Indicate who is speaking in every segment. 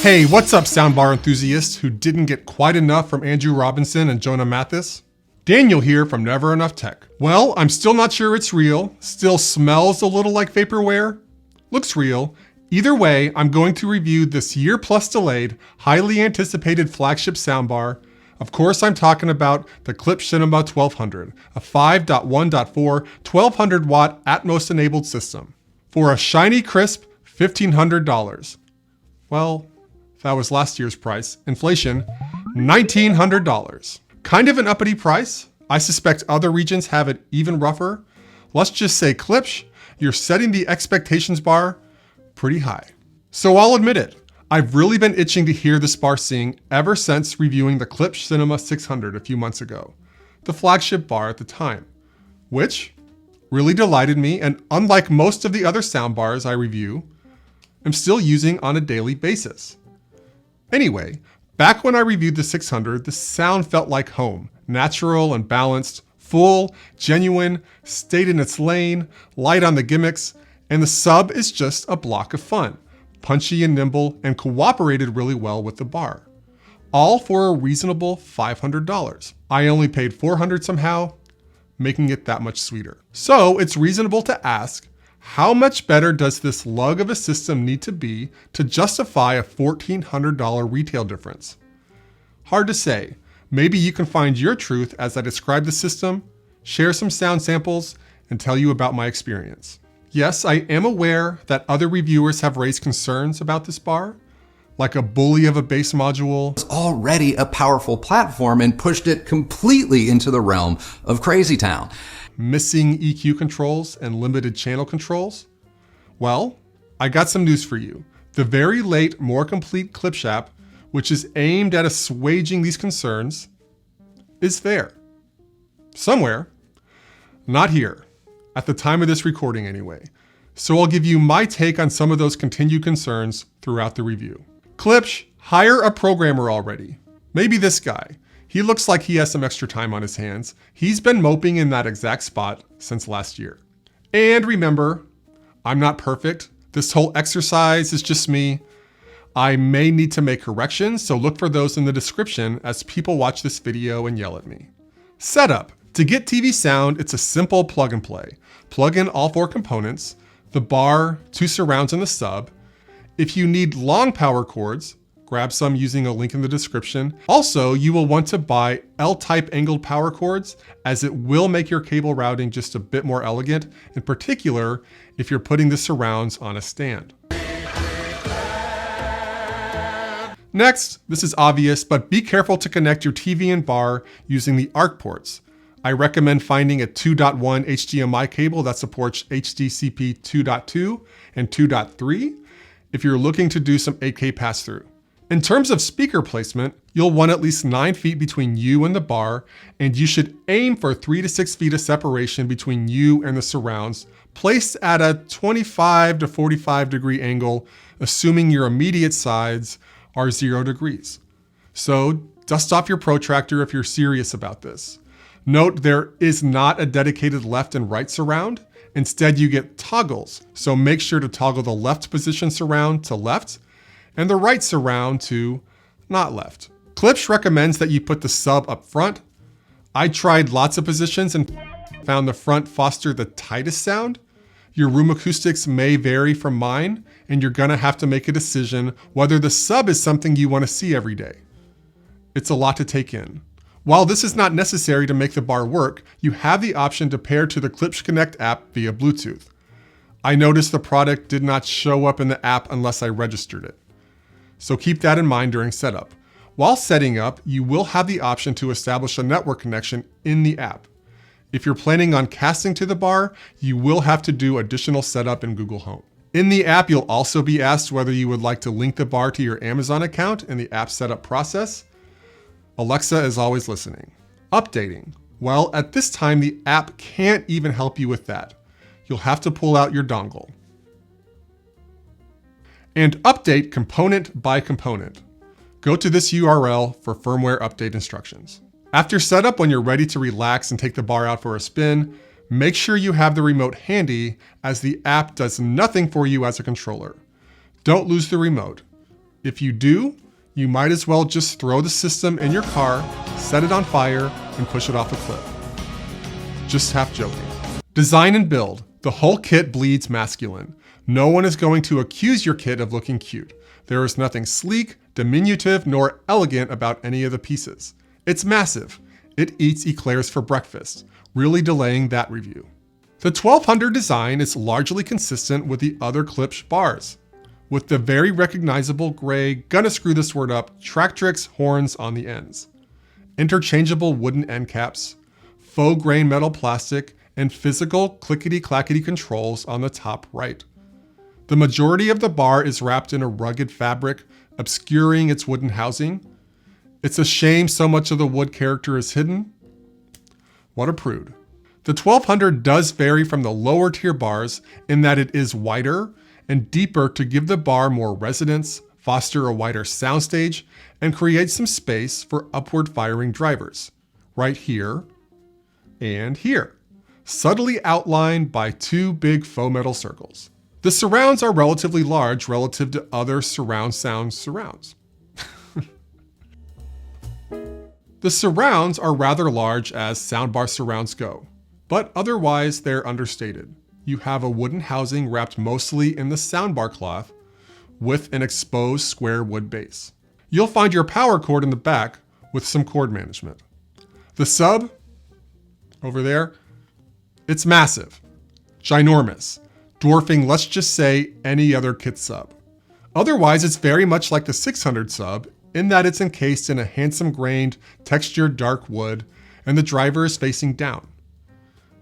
Speaker 1: Hey, what's up, soundbar enthusiasts who didn't get quite enough from Andrew Robinson and Jonah Mathis? Daniel here from Never Enough Tech. Well, I'm still not sure it's real, still smells a little like vaporware, looks real. Either way, I'm going to review this year-plus delayed, highly anticipated flagship soundbar. Of course, I'm talking about the Klipsch Cinema 1200, a 5.1.4 1200 watt Atmos-enabled system. For a shiny, crisp $1,500. Well, that was last year's price. Inflation, $1,900. Kind of an uppity price. I suspect other regions have it even rougher. Let's just say, Klipsch, you're setting the expectations bar pretty high. So I'll admit it, I've really been itching to hear this bar sing ever since reviewing the Klipsch Cinema 600 a few months ago, the flagship bar at the time, which really delighted me, and unlike most of the other soundbars I review, I'm still using on a daily basis. Anyway, back when I reviewed the 600, the sound felt like home, natural and balanced, full, genuine, stayed in its lane, light on the gimmicks, and the sub is just a block of fun, punchy and nimble, and cooperated really well with the bar. All for a reasonable $500. I only paid $400 somehow, making it that much sweeter. So it's reasonable to ask, how much better does this lug of a system need to be to justify a $1,400 retail difference? Hard to say. Maybe you can find your truth as I describe the system, share some sound samples, and tell you about my experience. Yes, I am aware that other reviewers have raised concerns about this bar, like a bully of a bass module.
Speaker 2: It's already a powerful platform and pushed it completely into the realm of Crazy Town.
Speaker 1: Missing EQ controls and limited channel controls? Well, I got some news for you. The very late, more complete Klipsch app, which is aimed at assuaging these concerns, is there. Somewhere. Not here. At the time of this recording anyway. So I'll give you my take on some of those continued concerns throughout the review. Klipsch, hire a programmer already. Maybe this guy. He looks like he has some extra time on his hands. He's been moping in that exact spot since last year. And remember, I'm not perfect. This whole exercise is just me. I may need to make corrections, so look for those in the description as people watch this video and yell at me. Setup. To get TV sound, it's a simple plug and play. Plug in all 4 components, the bar, 2 surrounds, and the sub. If you need long power cords, grab some using a link in the description. Also, you will want to buy L-type angled power cords, as it will make your cable routing just a bit more elegant, in particular if you're putting the surrounds on a stand. Next, this is obvious, but be careful to connect your TV and bar using the ARC ports. I recommend finding a 2.1 HDMI cable that supports HDCP 2.2 and 2.3 if you're looking to do some 8K pass-through. In terms of speaker placement, you'll want at least 9 feet between you and the bar, and you should aim for 3 to 6 feet of separation between you and the surrounds, placed at a 25 to 45 degree angle, assuming your immediate sides are 0 degrees. So dust off your protractor if you're serious about this. Note there is not a dedicated left and right surround. Instead, you get toggles, so make sure to toggle the left position surround to left and the right surround to not left. Klipsch recommends that you put the sub up front. I tried lots of positions and found the front fostered the tightest sound. Your room acoustics may vary from mine, and you're gonna have to make a decision whether the sub is something you wanna see every day. It's a lot to take in. While this is not necessary to make the bar work, you have the option to pair to the Klipsch Connect app via Bluetooth. I noticed the product did not show up in the app unless I registered it. So keep that in mind during setup. While setting up, you will have the option to establish a network connection in the app. If you're planning on casting to the bar, you will have to do additional setup in Google Home. In the app, you'll also be asked whether you would like to link the bar to your Amazon account in the app setup process. Alexa is always listening. Updating. Well, at this time, the app can't even help you with that. You'll have to pull out your dongle. And update component by component. Go to this URL for firmware update instructions. After setup, when you're ready to relax and take the bar out for a spin, make sure you have the remote handy, as the app does nothing for you as a controller. Don't lose the remote. If you do, you might as well just throw the system in your car, set it on fire, and push it off a cliff. Just half joking. Design and build. The whole kit bleeds masculine. No one is going to accuse your kit of looking cute. There is nothing sleek, diminutive, nor elegant about any of the pieces. It's massive. It eats eclairs for breakfast, really delaying that review. The 1200 design is largely consistent with the other Klipsch bars, with the very recognizable gray, gonna screw this word up, Tractrix horns on the ends, interchangeable wooden end caps, faux grain metal plastic, and physical clickety-clackety controls on the top right. The majority of the bar is wrapped in a rugged fabric, obscuring its wooden housing. It's a shame so much of the wood character is hidden. What a prude. The 1200 does vary from the lower tier bars in that it is wider and deeper to give the bar more resonance, foster a wider soundstage, and create some space for upward firing drivers, right here and here, subtly outlined by two big faux metal circles. The surrounds are relatively large relative to other surround sound surrounds. The surrounds are rather large as soundbar surrounds go, but otherwise they're understated. You have a wooden housing wrapped mostly in the soundbar cloth with an exposed square wood base. You'll find your power cord in the back with some cord management. The sub, over there, it's massive, ginormous, dwarfing, let's just say, any other kit sub. Otherwise, it's very much like the 600 sub in that it's encased in a handsome grained, textured dark wood, and the driver is facing down.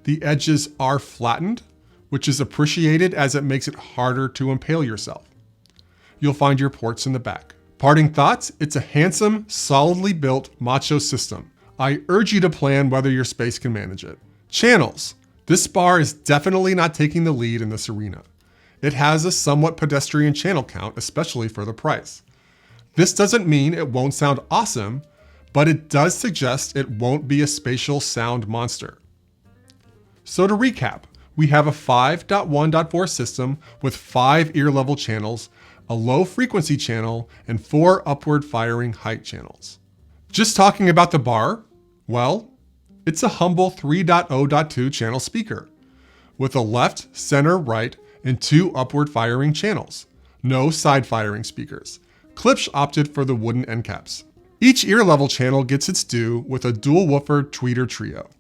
Speaker 1: The edges are flattened, which is appreciated as it makes it harder to impale yourself. You'll find your ports in the back. Parting thoughts, it's a handsome, solidly built macho system. I urge you to plan whether your space can manage it. Channels. This bar is definitely not taking the lead in this arena. It has a somewhat pedestrian channel count, especially for the price. This doesn't mean it won't sound awesome, but it does suggest it won't be a spatial sound monster. So to recap, we have a 5.1.4 system with 5 ear level channels, a low frequency channel, and 4 upward firing height channels. Just talking about the bar, well, it's a humble 3.0.2 channel speaker with a left, center, right, and 2 upward firing channels. No side firing speakers. Klipsch opted for the wooden end caps. Each ear level channel gets its due with a dual woofer tweeter trio.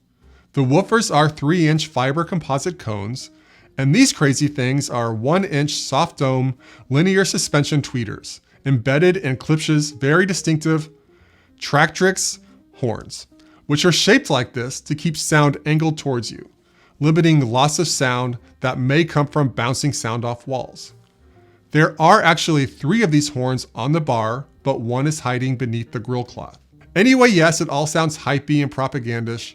Speaker 1: The woofers are 3-inch fiber composite cones, and these crazy things are 1-inch soft dome linear suspension tweeters embedded in Klipsch's very distinctive Tractrix horns, which are shaped like this to keep sound angled towards you, limiting loss of sound that may come from bouncing sound off walls. There are actually 3 of these horns on the bar, but one is hiding beneath the grill cloth. Anyway, yes, it all sounds hypey and propagandish.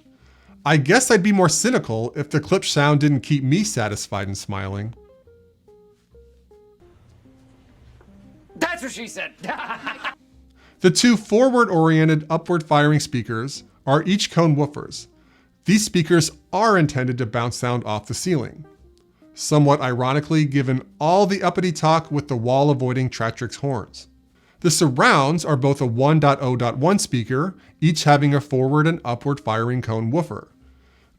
Speaker 1: I guess I'd be more cynical if the Klipsch sound didn't keep me satisfied and smiling.
Speaker 3: That's what she said.
Speaker 1: The 2 forward-oriented upward-firing speakers are each cone woofers. These speakers are intended to bounce sound off the ceiling. Somewhat ironically, given all the uppity talk with the wall-avoiding Tractrix horns. The surrounds are both a 1.0.1 speaker, each having a forward and upward-firing cone woofer.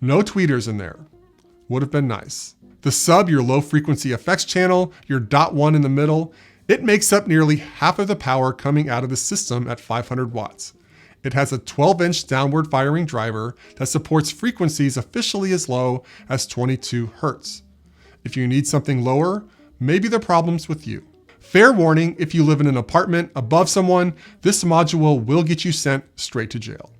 Speaker 1: No tweeters in there. Would have been nice. The sub, your low-frequency effects channel, your .1 in the middle, it makes up nearly half of the power coming out of the system at 500 watts. It has a 12-inch downward firing driver that supports frequencies officially as low as 22 Hz. If you need something lower, maybe the problem's with you. Fair warning, if you live in an apartment above someone, this module will get you sent straight to jail.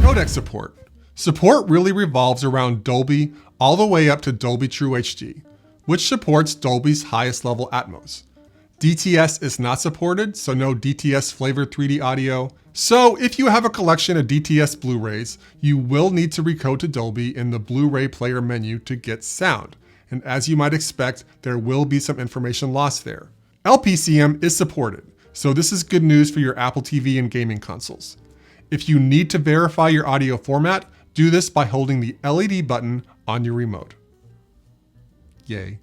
Speaker 1: Codec support. Support really revolves around Dolby all the way up to Dolby True HD, which supports Dolby's highest level Atmos. DTS is not supported, so no DTS flavored 3D audio. So if you have a collection of DTS Blu-rays, you will need to recode to Dolby in the Blu-ray player menu to get sound. And as you might expect, there will be some information lost there. LPCM is supported, so this is good news for your Apple TV and gaming consoles. If you need to verify your audio format, do this by holding the LED button on your remote. Yay.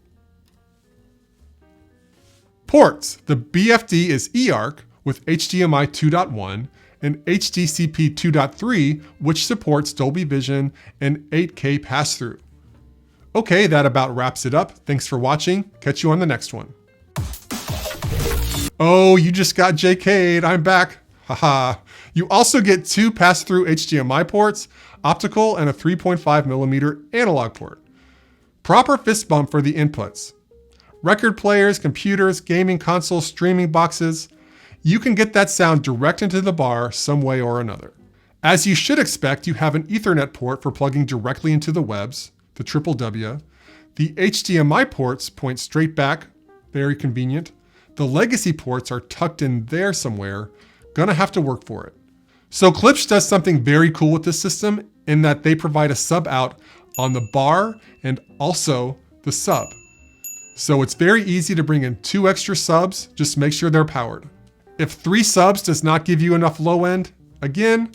Speaker 1: Ports. The BFD is eARC with HDMI 2.1 and HDCP 2.3, which supports Dolby Vision and 8K pass-through. Okay, that about wraps it up. Thanks for watching. Catch you on the next one. Oh, you just got JK'd. I'm back. Haha. You also get 2 pass-through HDMI ports, optical, and a 3.5mm analog port. Proper fist bump for the inputs. Record players, computers, gaming consoles, streaming boxes. You can get that sound direct into the bar some way or another. As you should expect, you have an Ethernet port for plugging directly into the webs, the W. The HDMI ports point straight back, very convenient. The legacy ports are tucked in there somewhere, gonna have to work for it. So Klipsch does something very cool with this system in that they provide a sub out on the bar and also the sub. So it's very easy to bring in 2 extra subs, just make sure they're powered. If 3 subs does not give you enough low end, again,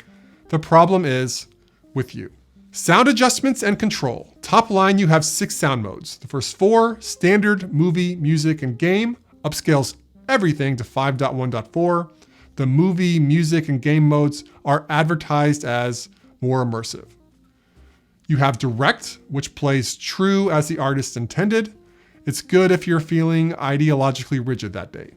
Speaker 1: the problem is with you. Sound adjustments and control. Top line, you have 6 sound modes. The first 4, standard, movie, music, and game, upscales everything to 5.1.4. The movie, music, and game modes are advertised as more immersive. You have direct, which plays true as the artist intended. It's good if you're feeling ideologically rigid that day.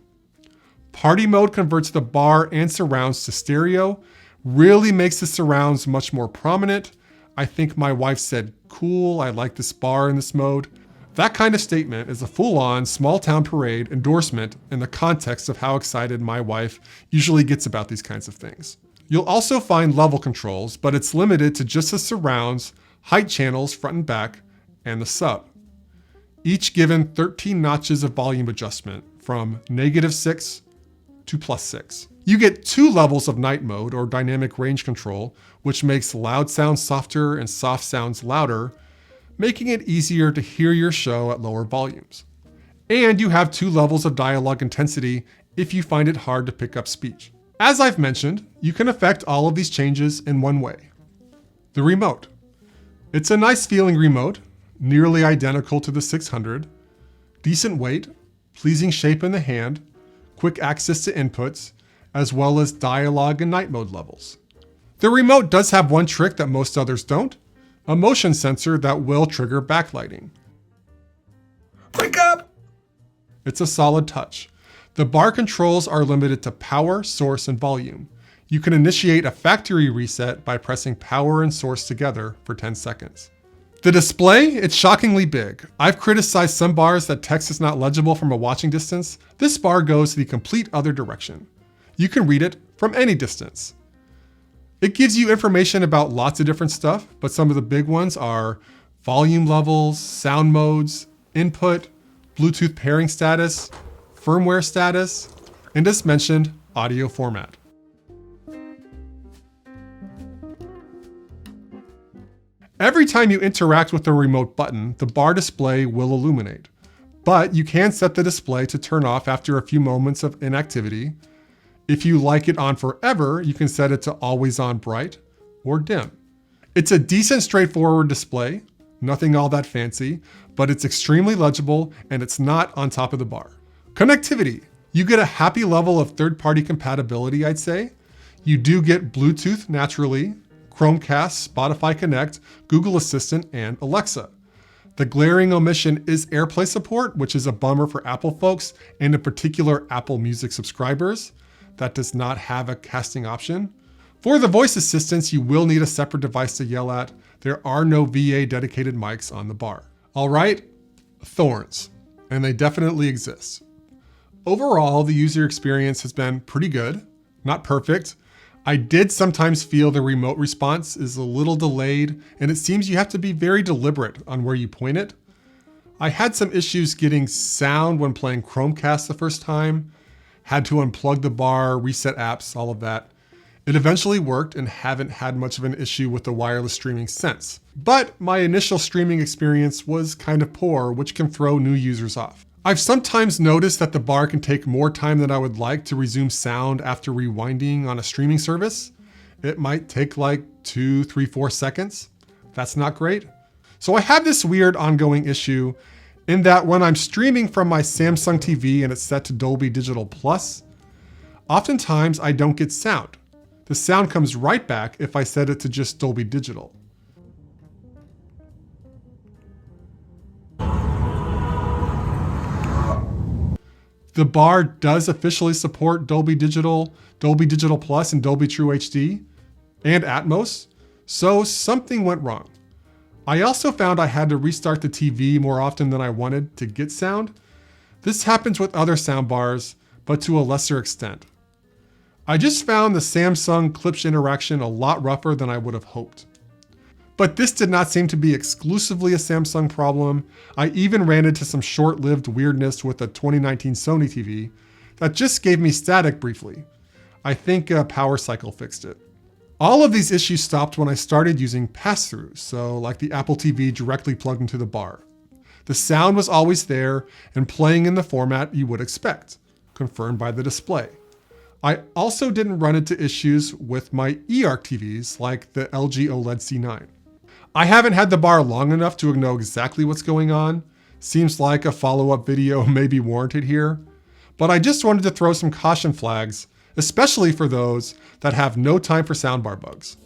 Speaker 1: Party mode converts the bar and surrounds to stereo, really makes the surrounds much more prominent. I think my wife said, cool, I like this bar in this mode. That kind of statement is a full-on small town parade endorsement in the context of how excited my wife usually gets about these kinds of things. You'll also find level controls, but it's limited to just the surrounds, height channels front and back, and the sub. Each given 13 notches of volume adjustment from -6 to +6. You get 2 levels of night mode or dynamic range control, which makes loud sounds softer and soft sounds louder, making it easier to hear your show at lower volumes. And you have 2 levels of dialogue intensity if you find it hard to pick up speech. As I've mentioned, you can affect all of these changes in one way. The remote. It's a nice feeling remote, nearly identical to the 600, decent weight, pleasing shape in the hand, quick access to inputs, as well as dialogue and night mode levels. The remote does have one trick that most others don't, a motion sensor that will trigger backlighting. Wake up! It's a solid touch. The bar controls are limited to power, source, and volume. You can initiate a factory reset by pressing power and source together for 10 seconds. The display, it's shockingly big. I've criticized some bars that text is not legible from a watching distance. This bar goes the complete other direction. You can read it from any distance. It gives you information about lots of different stuff, but some of the big ones are volume levels, sound modes, input, Bluetooth pairing status, firmware status, and as mentioned, audio format. Every time you interact with the remote button, the bar display will illuminate, but you can set the display to turn off after a few moments of inactivity. If you like it on forever, you can set it to always on bright or dim. It's a decent straightforward display, nothing all that fancy, but it's extremely legible and it's not on top of the bar. Connectivity. You get a happy level of third-party compatibility, I'd say. You do get Bluetooth naturally, Chromecast, Spotify Connect, Google Assistant, and Alexa. The glaring omission is AirPlay support, which is a bummer for Apple folks and in particular Apple Music subscribers. That does not have a casting option. For the voice assistants, you will need a separate device to yell at. There are no VA dedicated mics on the bar. All right, Thorns, and they definitely exist. Overall, the user experience has been pretty good, not perfect. I did sometimes feel the remote response is a little delayed, and it seems you have to be very deliberate on where you point it. I had some issues getting sound when playing Chromecast the first time, had to unplug the bar, reset apps, all of that. It eventually worked and haven't had much of an issue with the wireless streaming since. But my initial streaming experience was kind of poor, which can throw new users off. I've sometimes noticed that the bar can take more time than I would like to resume sound after rewinding on a streaming service. It might take like 2, 3, 4 seconds. That's not great. So I have this weird ongoing issue in that when I'm streaming from my Samsung TV and it's set to Dolby Digital Plus, oftentimes I don't get sound. The sound comes right back if I set it to just Dolby Digital. The bar does officially support Dolby Digital Plus, and Dolby True HD, and Atmos, so something went wrong. I also found I had to restart the TV more often than I wanted to get sound. This happens with other soundbars, but to a lesser extent. I just found the Samsung Klipsch interaction a lot rougher than I would have hoped. But this did not seem to be exclusively a Samsung problem. I even ran into some short-lived weirdness with a 2019 Sony TV that just gave me static briefly. I think a power cycle fixed it. All of these issues stopped when I started using pass-throughs, so like the Apple TV directly plugged into the bar. The sound was always there and playing in the format you would expect, confirmed by the display. I also didn't run into issues with my eARC TVs like the LG OLED C9. I haven't had the bar long enough to know exactly what's going on. Seems like a follow-up video may be warranted here, but I just wanted to throw some caution flags, especially for those that have no time for soundbar bugs.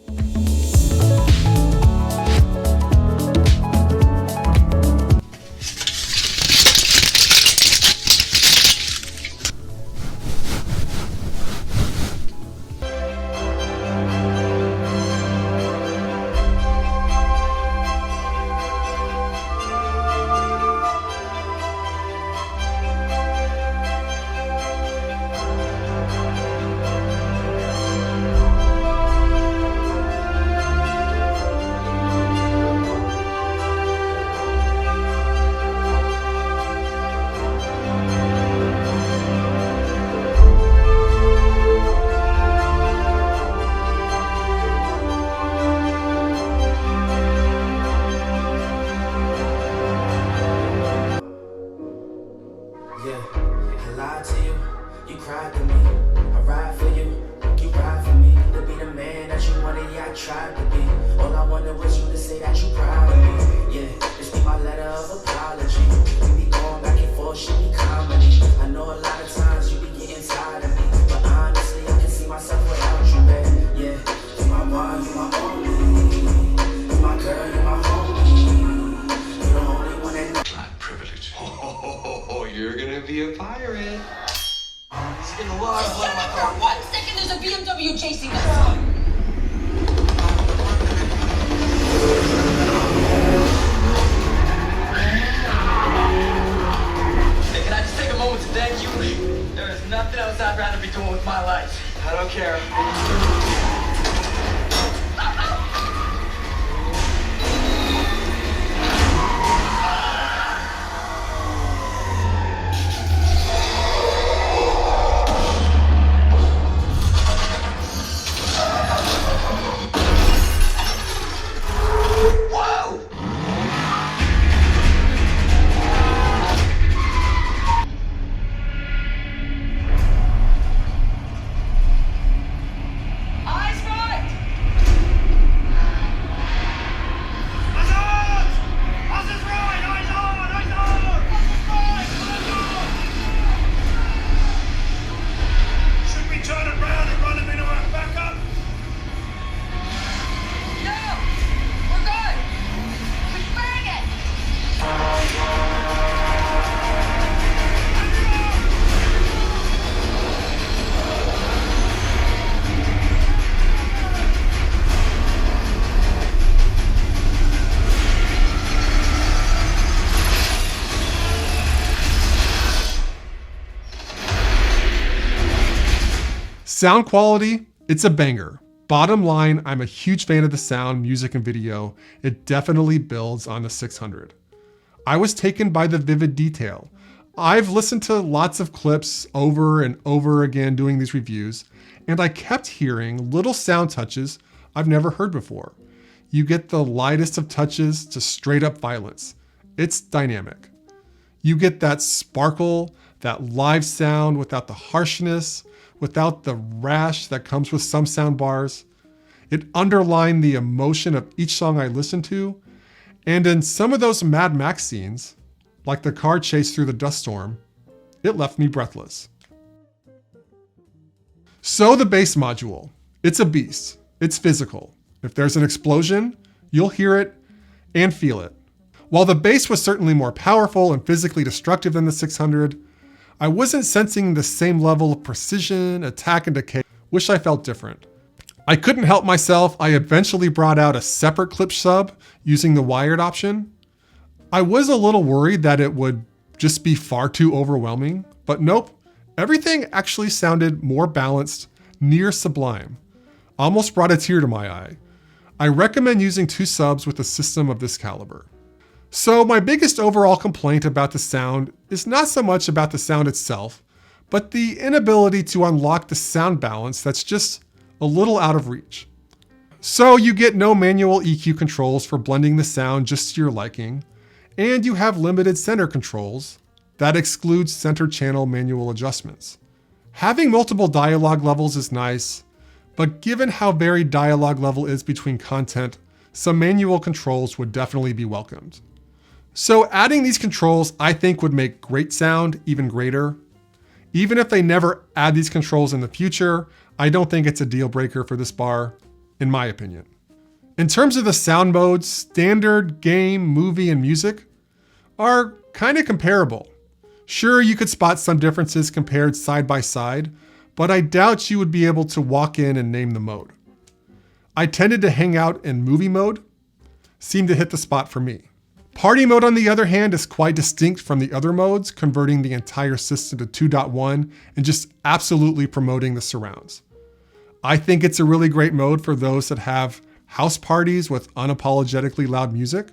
Speaker 4: You're gonna be a pirate.
Speaker 5: He's getting a lot of blood.
Speaker 6: For 1 second, there's a BMW chasing us.
Speaker 5: Hey, can I just take a moment to thank you? There is nothing else I'd rather be doing with my life. I don't care.
Speaker 1: Sound quality, it's a banger. Bottom line, I'm a huge fan of the sound, music, and video. It definitely builds on the 600. I was taken by the vivid detail. I've listened to lots of clips over and over again doing these reviews, and I kept hearing little sound touches I've never heard before. You get the lightest of touches to straight up violence. It's dynamic. You get that sparkle, that live sound without the harshness, without the rash that comes with some sound bars. It underlined the emotion of each song I listened to. And in some of those Mad Max scenes, like the car chase through the dust storm, it left me breathless. So the bass module, it's a beast. It's physical. If there's an explosion, you'll hear it and feel it. While the bass was certainly more powerful and physically destructive than the 600, I wasn't sensing the same level of precision, attack, and decay. Wish I felt different. I couldn't help myself. I eventually brought out a separate Klipsch sub using the wired option. I was a little worried that it would just be far too overwhelming, but nope. Everything actually sounded more balanced, near sublime. Almost brought a tear to my eye. I recommend using 2 subs with a system of this caliber. So my biggest overall complaint about the sound is not so much about the sound itself, but the inability to unlock the sound balance that's just a little out of reach. So you get no manual EQ controls for blending the sound just to your liking, and you have limited center controls. That excludes center channel manual adjustments. Having multiple dialogue levels is nice, but given how varied dialogue level is between content, some manual controls would definitely be welcomed. So adding these controls I think would make great sound even greater. Even if they never add these controls in the future, I don't think it's a deal breaker for this bar, in my opinion. In terms of the sound modes, standard, game, movie, and music are kind of comparable. Sure, you could spot some differences compared side by side, but I doubt you would be able to walk in and name the mode. I tended to hang out in movie mode, seemed to hit the spot for me. Party mode, on the other hand, is quite distinct from the other modes, converting the entire system to 2.1 and just absolutely promoting the surrounds. I think it's a really great mode for those that have house parties with unapologetically loud music.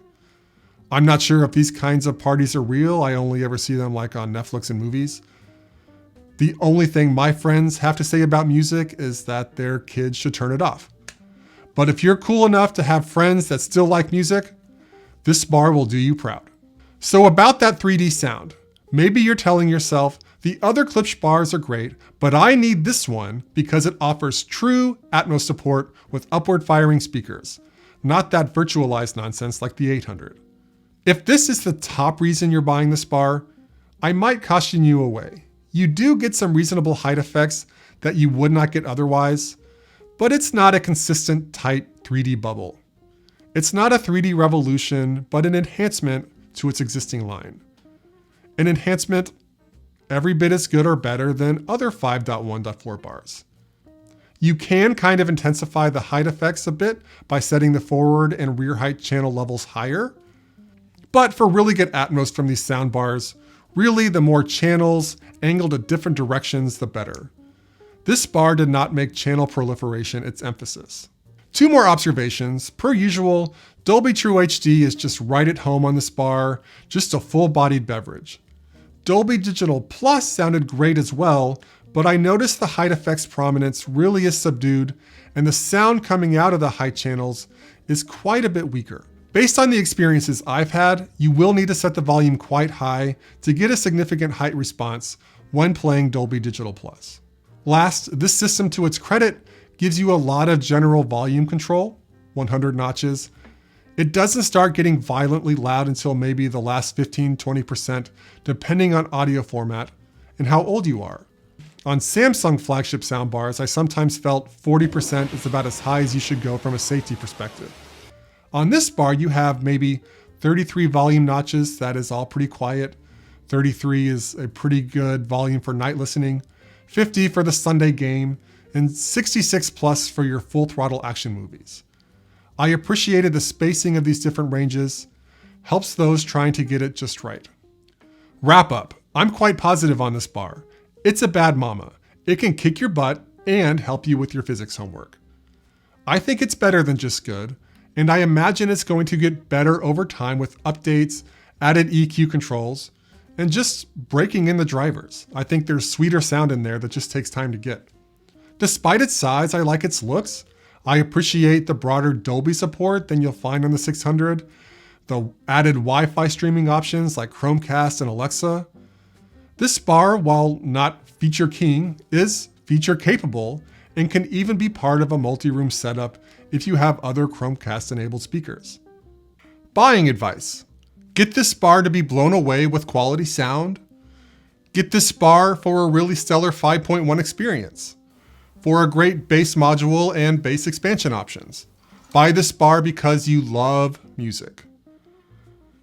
Speaker 1: I'm not sure if these kinds of parties are real. I only ever see them like on Netflix and movies. The only thing my friends have to say about music is that their kids should turn it off. But if you're cool enough to have friends that still like music, this bar will do you proud. So about that 3D sound, maybe you're telling yourself, the other Klipsch bars are great, but I need this one because it offers true Atmos support with upward firing speakers, not that virtualized nonsense like the 800. If this is the top reason you're buying this bar, I might caution you away. You do get some reasonable height effects that you would not get otherwise, but it's not a consistent, tight 3D bubble. It's not a 3D revolution, but an enhancement to its existing line. An enhancement every bit as good or better than other 5.1.4 bars. You can kind of intensify the height effects a bit by setting the forward and rear height channel levels higher. But for really good Atmos from these sound bars, really the more channels angled at different directions, the better. This bar did not make channel proliferation its emphasis. 2 more observations. Per usual, Dolby True HD is just right at home on this bar, just a full-bodied beverage. Dolby Digital Plus sounded great as well, but I noticed the height effects prominence really is subdued, and the sound coming out of the height channels is quite a bit weaker. Based on the experiences I've had, you will need to set the volume quite high to get a significant height response when playing Dolby Digital Plus. Last, this system, to its credit, gives you a lot of general volume control, 100 notches. It doesn't start getting violently loud until maybe the last 15-20%, depending on audio format and how old you are. On Samsung flagship soundbars, I sometimes felt 40% is about as high as you should go from a safety perspective. On this bar, you have maybe 33 volume notches. That is all pretty quiet. 33 is a pretty good volume for night listening. 50 for the Sunday game, and 66 plus for your full throttle action movies. I appreciated the spacing of these different ranges. Helps those trying to get it just right. Wrap up. I'm quite positive on this bar. It's a bad mama. It can kick your butt and help you with your physics homework. I think it's better than just good, and I imagine it's going to get better over time with updates, added EQ controls, and just breaking in the drivers. I think there's sweeter sound in there that just takes time to get. Despite its size, I like its looks. I appreciate the broader Dolby support than you'll find on the 600, the added Wi-Fi streaming options like Chromecast and Alexa. This bar, while not feature king, is feature capable and can even be part of a multi-room setup if you have other Chromecast enabled speakers. Buying advice. Get this bar to be blown away with quality sound. Get this bar for a really stellar 5.1 experience. For a great bass module and bass expansion options. Buy this bar because you love music.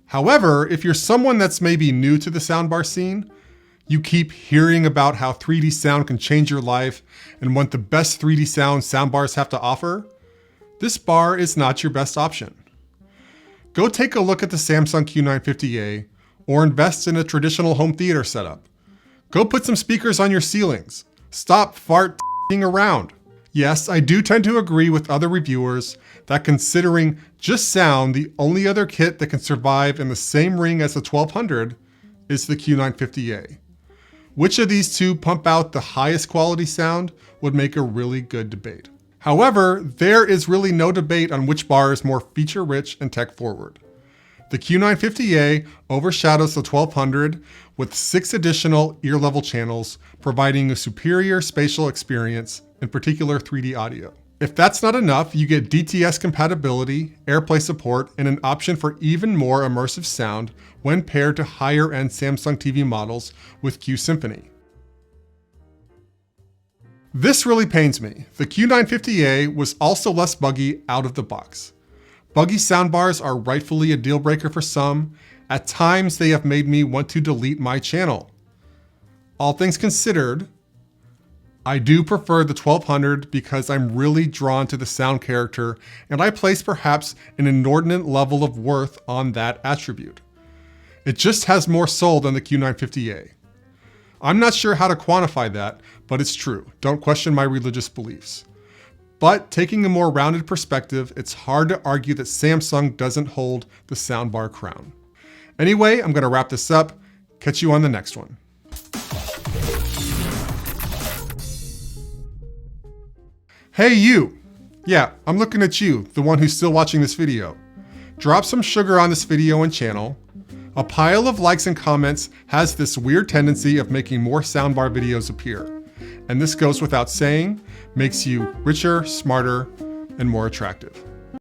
Speaker 1: However, if you're someone that's maybe new to the soundbar scene, you keep hearing about how 3D sound can change your life and want the best 3D sound soundbars have to offer, this bar is not your best option. Go take a look at the Samsung Q950A or invest in a traditional home theater setup. Go put some speakers on your ceilings. Stop fart-ing around. Yes, I do tend to agree with other reviewers that considering just sound, the only other kit that can survive in the same ring as the 1200 is the Q950A. Which of these two pump out the highest quality sound would make a really good debate. However, there is really no debate on which bar is more feature-rich and tech-forward. The Q950A overshadows the 1200 with 6 additional ear-level channels, providing a superior spatial experience, in particular 3D audio. If that's not enough, you get DTS compatibility, AirPlay support, and an option for even more immersive sound when paired to higher-end Samsung TV models with Q Symphony. This really pains me. The Q950A was also less buggy out of the box. Buggy soundbars are rightfully a deal breaker for some. At times, they have made me want to delete my channel. All things considered, I do prefer the 1200 because I'm really drawn to the sound character and I place perhaps an inordinate level of worth on that attribute. It just has more soul than the Q950A. I'm not sure how to quantify that, but it's true. Don't question my religious beliefs. But taking a more rounded perspective, it's hard to argue that Samsung doesn't hold the soundbar crown. Anyway, I'm gonna wrap this up. Catch you on the next one. Hey you! Yeah, I'm looking at you, the one who's still watching this video. Drop some sugar on this video and channel. A pile of likes and comments has this weird tendency of making more soundbar videos appear. And this goes without saying, makes you richer, smarter, and more attractive.